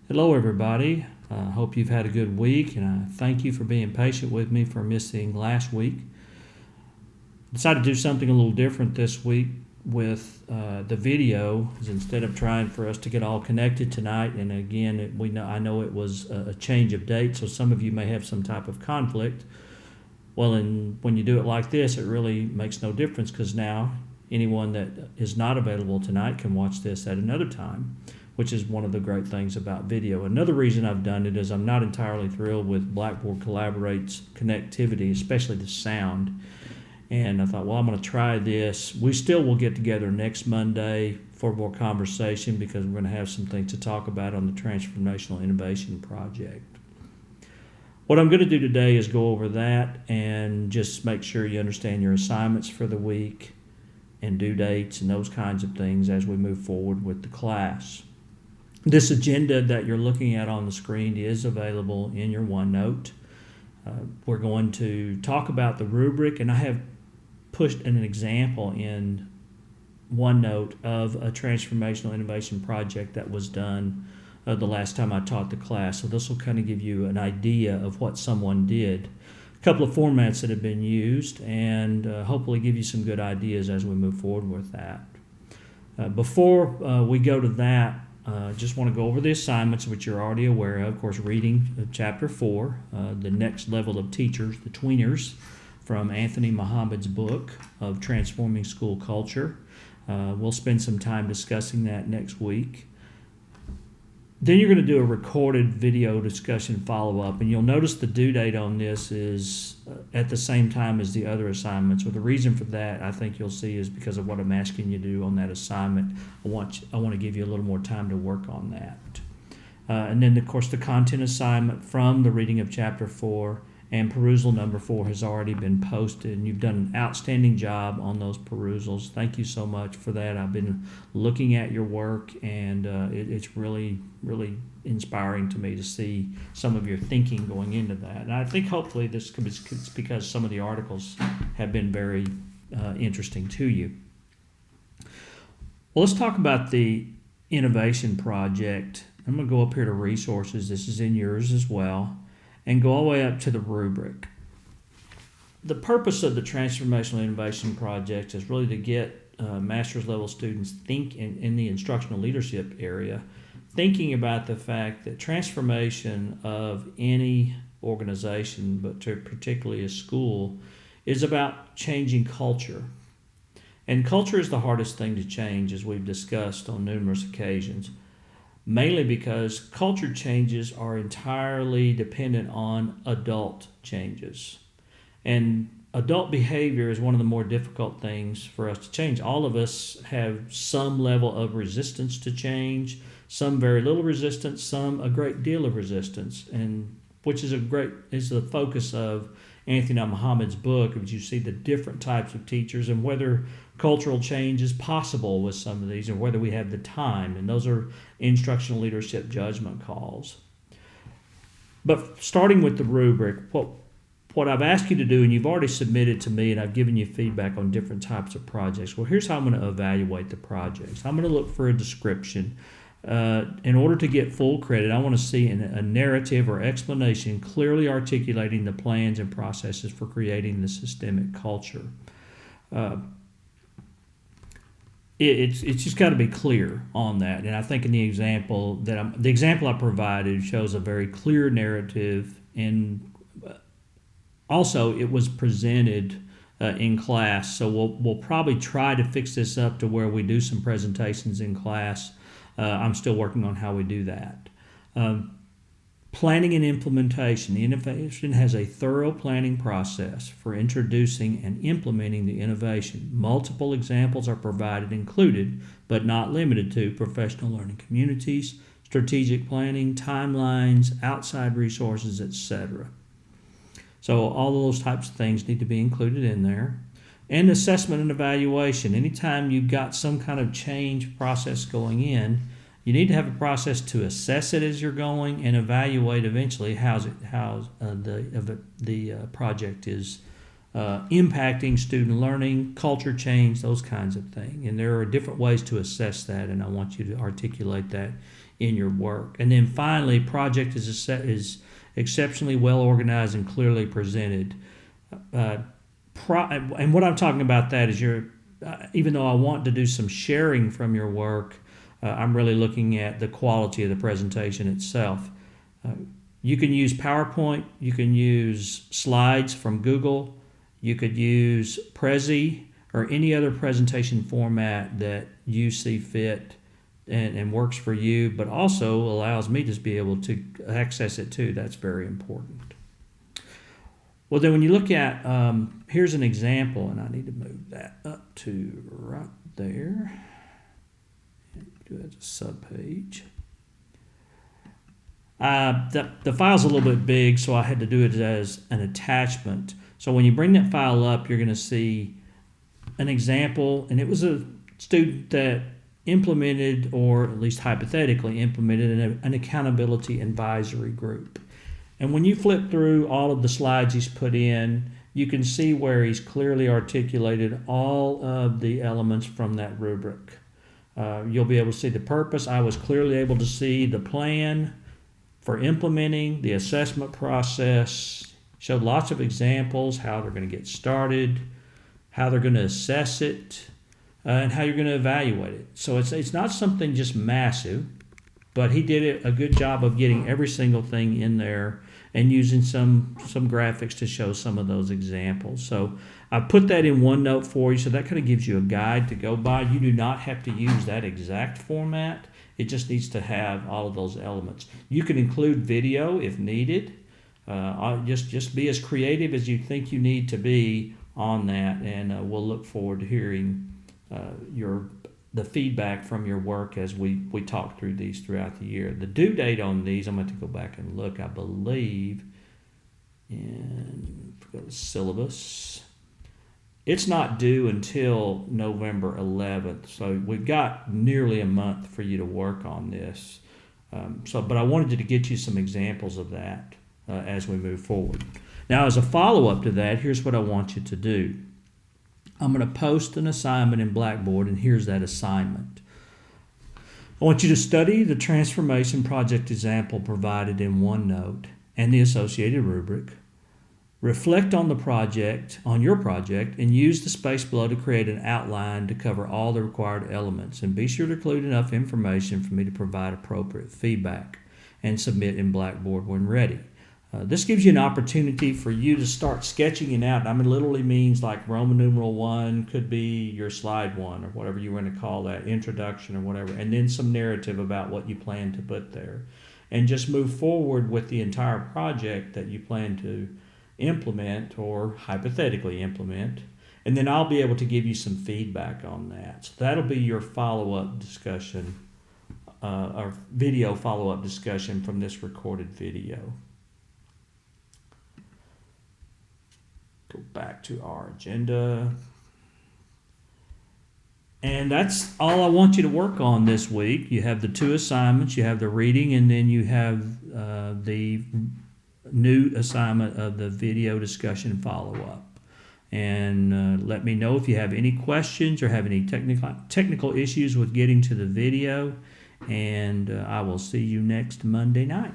Hello, everybody. I hope you've had a good week, and I thank you for being patient with me for missing last week. I decided to do something a little different this week with the video. Instead of trying for us to get all connected tonight, and again, I know it was a change of date, so some of you may have some type of conflict. Well, and when you do it like this, it really makes no difference because now anyone that is not available tonight can watch this at another time, which is one of the great things about video. Another reason I've done it is I'm not entirely thrilled with Blackboard Collaborate's connectivity, especially the sound. And I thought, well, I'm going to try this. We still will get together next Monday for more conversation because we're going to have some things to talk about on the Transformational Innovation Project. What I'm going to do today is go over that and just make sure you understand your assignments for the week and due dates and those kinds of things as we move forward with the class. This agenda that you're looking at on the screen is available in your OneNote. We're going to talk about the rubric, and I have pushed an example in OneNote of a transformational innovation project that was done the last time I taught the class. So this will kind of give you an idea of what someone did. A couple of formats that have been used, and hopefully give you some good ideas as we move forward with that. Before we go to that, just want to go over the assignments, which you're already aware of. Of course, reading Chapter 4, The Next Level of Teachers, The Tweeners, from Anthony Muhammad's book of Transforming School Culture. We'll spend some time discussing that next week. Then you're going to do a recorded video discussion follow-up, and you'll notice the due date on this is at the same time as the other assignments. Well, the reason for that, I think you'll see, is because of what I'm asking you to do on that assignment. I want to give you a little more time to work on that. And then, of course, the content assignment from the reading of Chapter 4 and perusal number 4 has already been posted, and you've done an outstanding job on those perusals. Thank you so much for that. I've been looking at your work, and it's really, really inspiring to me to see some of your thinking going into that. And I think hopefully this is because some of the articles have been very interesting to you. Well, let's talk about the innovation project. I'm going to go up here to resources. This is in yours as well. And go all the way up to the rubric. The purpose of the Transformational Innovation Project is really to get master's level students think in the instructional leadership area, thinking about the fact that transformation of any organization, but particularly a school, is about changing culture. And culture is the hardest thing to change, as we've discussed on numerous occasions. Mainly because culture changes are entirely dependent on adult changes. And adult behavior is one of the more difficult things for us to change. All of us have some level of resistance to change, some very little resistance, some a great deal of resistance, and which is the focus of Anthony Muhammad's book, as you see the different types of teachers and whether cultural change is possible with some of these, and whether we have the time, and those are instructional leadership judgment calls. But starting with the rubric, what I've asked you to do, and you've already submitted to me, and I've given you feedback on different types of projects. Well, here's how I'm going to evaluate the projects. I'm going to look for a description. In order to get full credit, I want to see a narrative or explanation clearly articulating the plans and processes for creating the systemic culture. It's just got to be clear on that, and I think in the example I provided shows a very clear narrative, and also it was presented in class. So we'll probably try to fix this up to where we do some presentations in class. I'm still working on how we do that. Planning and implementation. The innovation has a thorough planning process for introducing and implementing the innovation. Multiple examples are provided, included, but not limited to, professional learning communities, strategic planning, timelines, outside resources, etc. So all of those types of things need to be included in there. And assessment and evaluation. Anytime you've got some kind of change process going in, you need to have a process to assess it as you're going and evaluate eventually how the project is impacting student learning, culture change, those kinds of things. And there are different ways to assess that, and I want you to articulate that in your work. And then finally, project is exceptionally well organized and clearly presented. And what I'm talking about that is even though I want to do some sharing from your work, I'm really looking at the quality of the presentation itself. You can use PowerPoint, you can use slides from Google, you could use Prezi or any other presentation format that you see fit and works for you, but also allows me to be able to access it too. That's very important. Well, then when you look at, here's an example, and I need to move that up to right there. Do it as a subpage. The file's a little bit big, so I had to do it as an attachment. So when you bring that file up, you're going to see an example, and it was a student that implemented, or at least hypothetically implemented, an accountability advisory group. And when you flip through all of the slides he's put in, you can see where he's clearly articulated all of the elements from that rubric. You'll be able to see the purpose. I was clearly able to see the plan for implementing the assessment process. Showed lots of examples, how they're going to get started, how they're going to assess it, and how you're going to evaluate it. So it's not something just massive, but he did a good job of getting every single thing in there and using some graphics to show some of those examples. So I put that in OneNote for you, so that kind of gives you a guide to go by. You do not have to use that exact format. It just needs to have all of those elements. You can include video if needed. Just be as creative as you think you need to be on that, and we'll look forward to hearing the feedback from your work as we talk through these throughout the year. The due date on these, I'm going to go back and look, I believe, in the syllabus. It's not due until November 11th, so we've got nearly a month for you to work on this. But I wanted to get you some examples of that as we move forward. Now, as a follow-up to that, here's what I want you to do. I'm going to post an assignment in Blackboard, and here's that assignment. I want you to study the transformation project example provided in OneNote and the associated rubric. Reflect on your project, and use the space below to create an outline to cover all the required elements. And be sure to include enough information for me to provide appropriate feedback and submit in Blackboard when ready. This gives you an opportunity for you to start sketching it out. It literally means like Roman numeral 1 could be your slide 1 or whatever you want to call that, introduction or whatever, and then some narrative about what you plan to put there. And just move forward with the entire project that you plan to implement or hypothetically implement. And then I'll be able to give you some feedback on that. So that'll be your follow-up discussion, or video follow-up discussion from this recorded video. Go back to our agenda. And that's all I want you to work on this week. You have the 2 assignments. You have the reading, and then you have the new assignment of the video discussion follow-up. And let me know if you have any questions or have any technical issues with getting to the video. And I will see you next Monday night.